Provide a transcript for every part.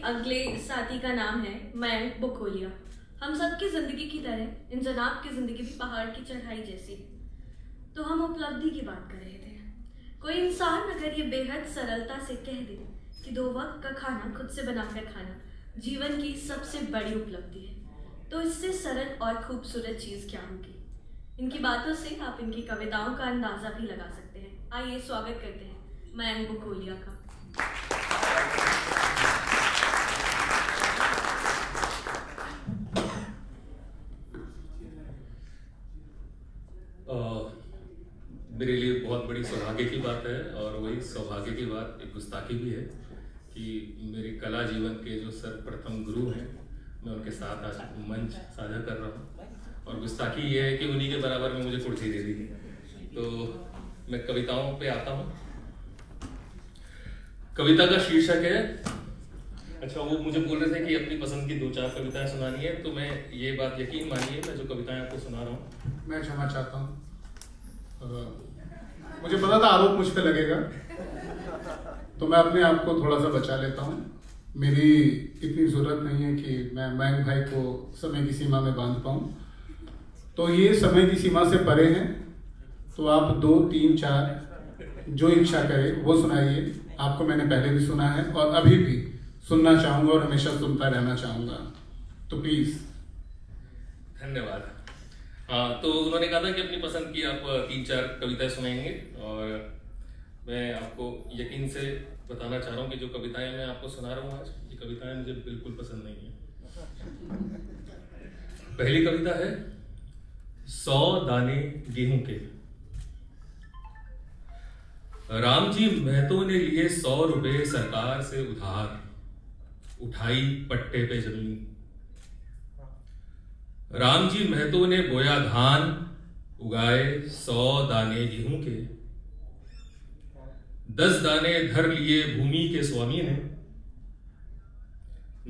अगले साथी का नाम है मयंक बुकोलिया। हम सबकी जिंदगी की तरह इन जनाब की जिंदगी भी पहाड़ की चढ़ाई जैसी। तो हम उपलब्धि की बात कर रहे थे। कोई इंसान अगर ये बेहद सरलता से कह दे कि 2 वक्त का खाना खुद से बनाकर खाना जीवन की सबसे बड़ी उपलब्धि है, तो इससे सरल और खूबसूरत चीज़ क्या होगी। इनकी बातों से आप इनकी कविताओं का अंदाज़ा भी लगा सकते हैं। आइए स्वागत करते हैं मयंक बुकोलिया का। मेरे लिए बहुत बड़ी सौभाग्य की बात है, और वही सौभाग्य की बात एक गुस्ताखी भी है कि मेरे कला जीवन के जो सर्वप्रथम गुरु हैं, मैं उनके साथ आज मंच साझा कर रहा हूँ। और गुस्ताखी ये है कि उन्हीं के बराबर में मुझे कुर्सी दे दी। तो मैं कविताओं पे आता हूँ। कविता का शीर्षक है, अच्छा वो मुझे बोल रहे थे कि अपनी पसंद की 2-4 कविताएं सुनानी है, तो मैं ये बात यकीन मानिए, मैं जो कविताएं आपको सुना रहा हूँ, मैं क्षमा चाहता हूँ। मुझे पता था आरोप मुझ पे लगेगा, तो मैं अपने आप को थोड़ा सा बचा लेता हूँ। मेरी इतनी ज़रूरत नहीं है कि मैं मयंक भाई को समय की सीमा में बांध पाऊँ। तो ये समय की सीमा से परे हैं, तो आप 2, 3, 4 जो इच्छा करे वो सुनाइए। आपको मैंने पहले भी सुना है और अभी भी सुनना चाहूँगा और हमेशा सुनता रहना चाहूँगा, तो प्लीज़। धन्यवाद। हाँ, तो उन्होंने कहा था कि अपनी पसंद की आप 3-4 कविताएं सुनाएंगे, और मैं आपको यकीन से बताना चाह रहा हूँ कि जो कविताएं मैं आपको सुना रहा हूँ आज, ये कविताएं मुझे बिल्कुल पसंद नहीं है। पहली कविता है 100 दाने गेहूं के। राम जी महतो ने लिए 100 रुपए सरकार से उधार, उठाई पट्टे पे जमीन। राम जी महतो ने बोया धान, उगाए 100 दाने गेहूं के। 10 दाने धर लिए भूमि के स्वामी ने,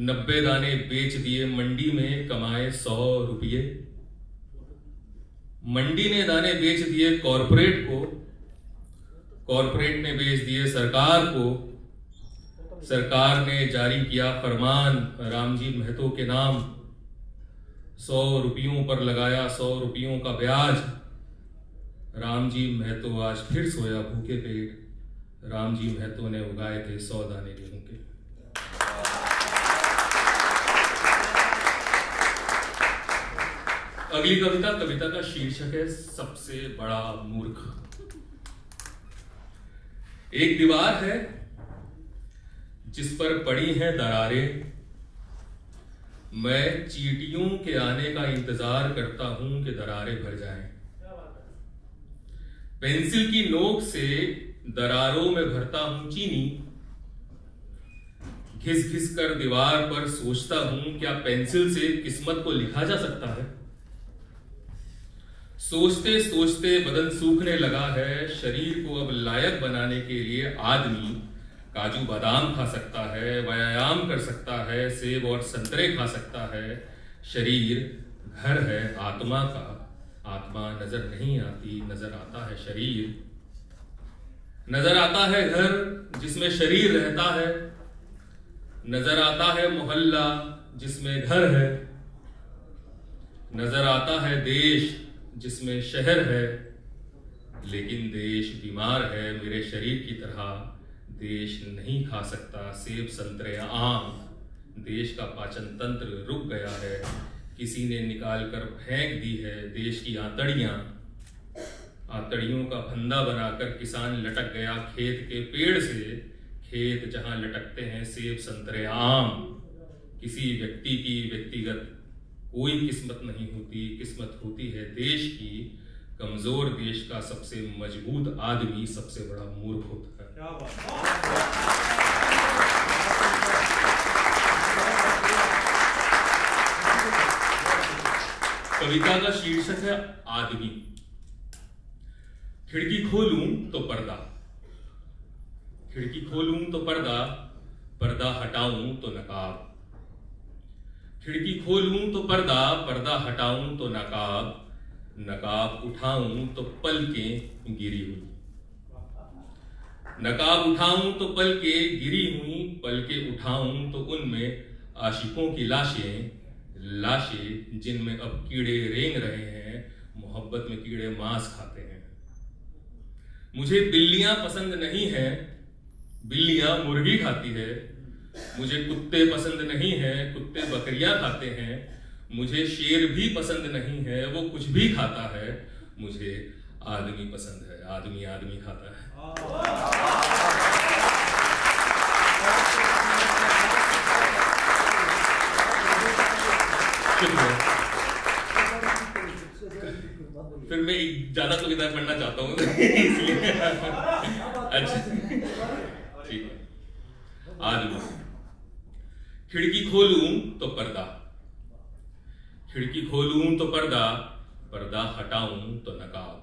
90 दाने बेच दिए मंडी में, कमाए 100 रुपये। मंडी ने दाने बेच दिए कॉरपोरेट को, कॉरपोरेट ने बेच दिए सरकार को, सरकार ने जारी किया फरमान राम जी महतो के नाम। 100 रुपयों पर लगाया 100 रुपयों का ब्याज। राम जी महतो आज फिर सोया भूखे पेट, राम जी महतो ने उगाए थे 100 दाने गेहूं के। अगली कविता का शीर्षक है सबसे बड़ा मूर्ख। एक दीवार है जिस पर पड़ी हैं दरारें, मैं चींटियों के आने का इंतजार करता हूं कि दरारें भर जाएं। पेंसिल की नोक से दरारों में भरता हूं चीनी, घिस घिस कर दीवार पर सोचता हूं क्या पेंसिल से किस्मत को लिखा जा सकता है। सोचते सोचते बदन सूखने लगा है, शरीर को अब लायक बनाने के लिए आदमी काजू बादाम खा सकता है, व्यायाम कर सकता है, सेब और संतरे खा सकता है। शरीर घर है आत्मा का, आत्मा नजर नहीं आती, नजर आता है शरीर। नजर आता है घर जिसमें शरीर रहता है, नजर आता है मोहल्ला जिसमें घर है, नजर आता है देश जिसमें शहर है। लेकिन देश बीमार है मेरे शरीर की तरह, देश नहीं खा सकता सेब संतरे आम। देश का पाचन तंत्र रुक गया है, किसी ने निकाल कर फेंक दी है देश की आंतड़ियां। आंतड़ियों का फंदा बनाकर किसान लटक गया खेत के पेड़ से, खेत जहां लटकते हैं सेब संतरे आम। किसी व्यक्ति की व्यक्तिगत कोई किस्मत नहीं होती, किस्मत होती है देश की। कमजोर देश का सबसे मजबूत आदमी सबसे बड़ा मूर्ख होता है। क्या बात। कविता का शीर्षक है आदमी। खिड़की खोलूं तो पर्दा, खिड़की खोलूं तो पर्दा, पर्दा हटाऊं तो नकाब। खिड़की खोलूं तो पर्दा, पर्दा हटाऊं तो नकाब, नकाब उठाऊं तो पलकें गिरी हुई। नकाब उठाऊं तो पल के गिरी हुई, पल के उठाऊं तो उनमें आशिकों की लाशें, लाशें जिनमें अब कीड़े रेंग रहे हैं, मोहब्बत में कीड़े मांस खाते हैं। मुझे बिल्लियां पसंद नहीं है, बिल्लियां मुर्गी खाती है। मुझे कुत्ते पसंद नहीं है, कुत्ते बकरियां खाते हैं। मुझे शेर भी पसंद नहीं है, वो कुछ भी खाता है। मुझे आदमी पसंद है, आदमी आदमी खाता है। फिर मैं ज्यादा कविता पढ़ना चाहता हूँ इसलिए। अच्छा ठीक है। आदमी। खिड़की खोलूं तो पर्दा, खिड़की खोलूं तो पर्दा, पर्दा हटाऊं तो नकाब।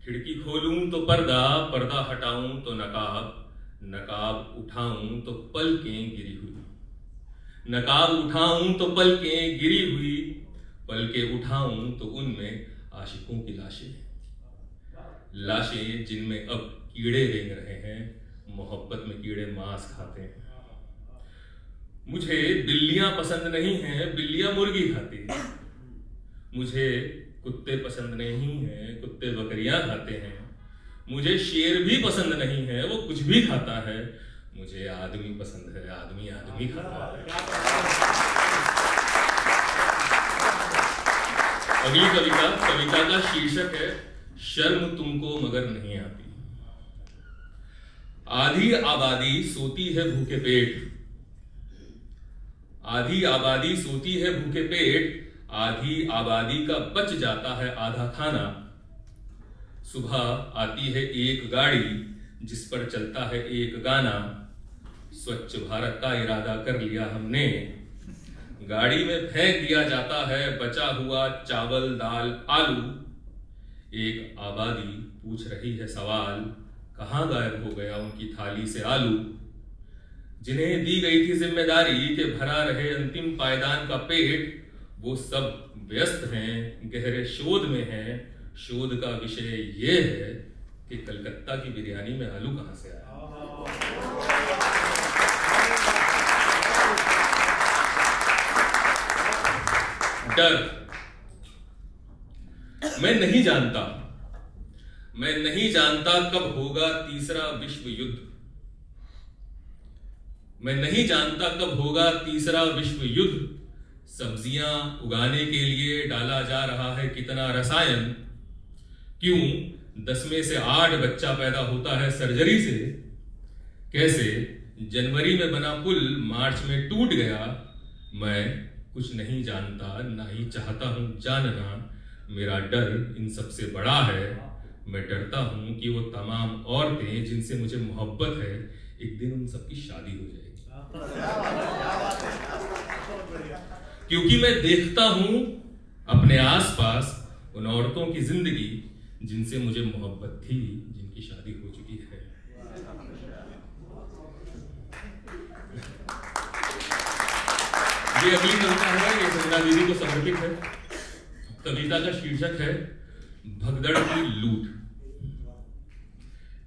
खिड़की खोलूं तो पर्दा, पर्दा हटाऊं तो नकाब, नकाब उठाऊं तो पलकें गिरी हुई। नकाब उठाऊं तो पलकें गिरी हुई, पलकें उठाऊं तो उनमें आशिकों की लाशें, लाशें जिनमें अब कीड़े रेंग रहे हैं, मोहब्बत में कीड़े मांस खाते हैं। मुझे बिल्लियां पसंद नहीं हैं, बिल्लियां मुर्गी खाती हैं। मुझे कुत्ते पसंद नहीं हैं, कुत्ते बकरियां खाते हैं। मुझे शेर भी पसंद नहीं है, वो कुछ भी खाता है। मुझे आदमी पसंद है, आदमी आदमी खाता है। अगली कविता, कविता का शीर्षक है शर्म तुमको मगर नहीं आती। आधी आबादी सोती है भूखे पेट, आधी आबादी सोती है भूखे पेट, आधी आबादी का बच जाता है आधा खाना। सुबह आती है एक गाड़ी जिस पर चलता है एक गाना। स्वच्छ भारत का इरादा कर लिया हमने, गाड़ी में फेंक दिया जाता है बचा हुआ चावल दाल आलू। एक आबादी पूछ रही है सवाल, कहां गायब हो गया उनकी थाली से आलू। जिन्हें दी गई थी जिम्मेदारी के भरा रहे अंतिम पायदान का पेट, वो सब व्यस्त हैं, गहरे शोध में हैं। शोध का विषय ये है कि कलकत्ता की बिरयानी में आलू कहां से आया। डर। मैं नहीं जानता, मैं नहीं जानता कब होगा तीसरा विश्व युद्ध। मैं नहीं जानता कब होगा तीसरा विश्व युद्ध। सब्जियां उगाने के लिए डाला जा रहा है कितना रसायन। क्यों 10 में से 8 बच्चा पैदा होता है सर्जरी से। कैसे जनवरी में बना पुल मार्च में टूट गया। मैं कुछ नहीं जानता, ना ही चाहता हूं जानना। मेरा डर इन सबसे बड़ा है। मैं डरता हूं कि वो तमाम औरतें जिनसे मुझे मोहब्बत है, एक दिन उन सबकी शादी हो जाएगी। क्योंकि मैं देखता हूं अपने आसपास उन औरतों की जिंदगी जिनसे मुझे मोहब्बत थी, जिनकी शादी हो चुकी है। ये अगली कविता है, ये संजना दीदी को समर्पित है। कविता का शीर्षक है भगदड़ की लूट।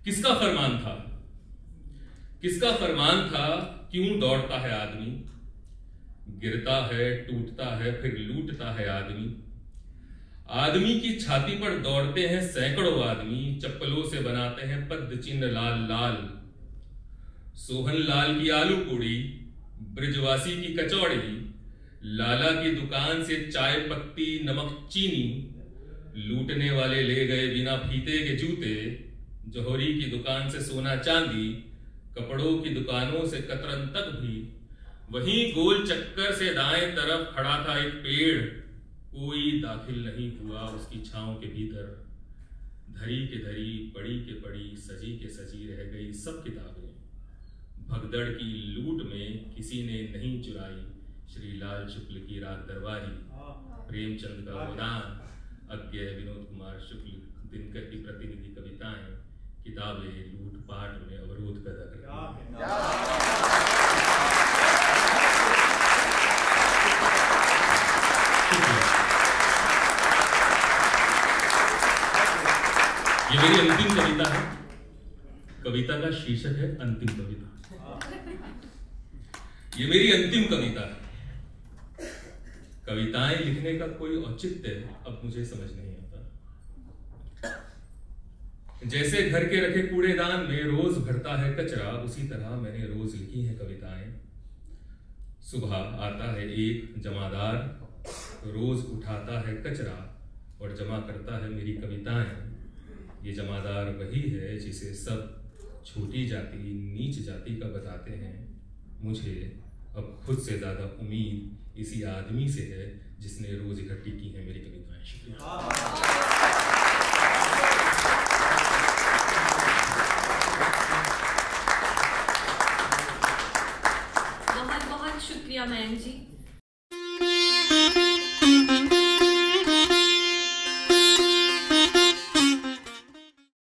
किसका फरमान था, किसका फरमान था, क्यों दौड़ता है आदमी। गिरता है, टूटता है, फिर लूटता है आदमी। आदमी की छाती पर दौड़ते हैं सैकड़ों आदमी। चप्पलों से बनाते हैं पद्म चिन्ह लाल लाल। सोहन लाल की आलू पूड़ी, ब्रिजवासी की कचौड़ी, लाला की दुकान से चाय पत्ती नमक चीनी। लूटने वाले ले गए बिना फीते के जूते। जौहरी की दुकान से सोना चांदी, कपड़ों की दुकानों से कतरन तक भी। वहीं गोल चक्कर से दाएं तरफ खड़ा था एक पेड़। कोई दाखिल नहीं हुआ उसकी छांव के भीतर। धरी के धरी, पड़ी के पड़ी, सजी के सजी रह गई सब किताबें। भगदड़ की लूट में किसी ने नहीं चुराई श्री लाल शुक्ल की रात दरबारी। प्रेमचंद का गोदान, अज्ञ विनोद कुमार शुक्ल, दिनकर की प्रतिनिधि कविताएं, किताबें लूटपाट में अवरोध पैदा करती हैं। ये मेरी अंतिम कविता है। कविता का शीर्षक है अंतिम कविता। ये मेरी अंतिम कविता है। कविताएं लिखने का कोई औचित्य अब मुझे समझ नहीं आता। जैसे घर के रखे कूड़ेदान में रोज भरता है कचरा, उसी तरह मैंने रोज लिखी हैं कविताएं। सुबह आता है एक जमादार, रोज उठाता है कचरा और जमा करता है मेरी कविताएं। ये जमादार वही है जिसे सब छोटी जाति, नीच जाति का बताते हैं। मुझे अब खुद से ज्यादा उम्मीद इसी आदमी से है जिसने रोज इकट्ठी की है मेरी कविताएं। शुक्रिया।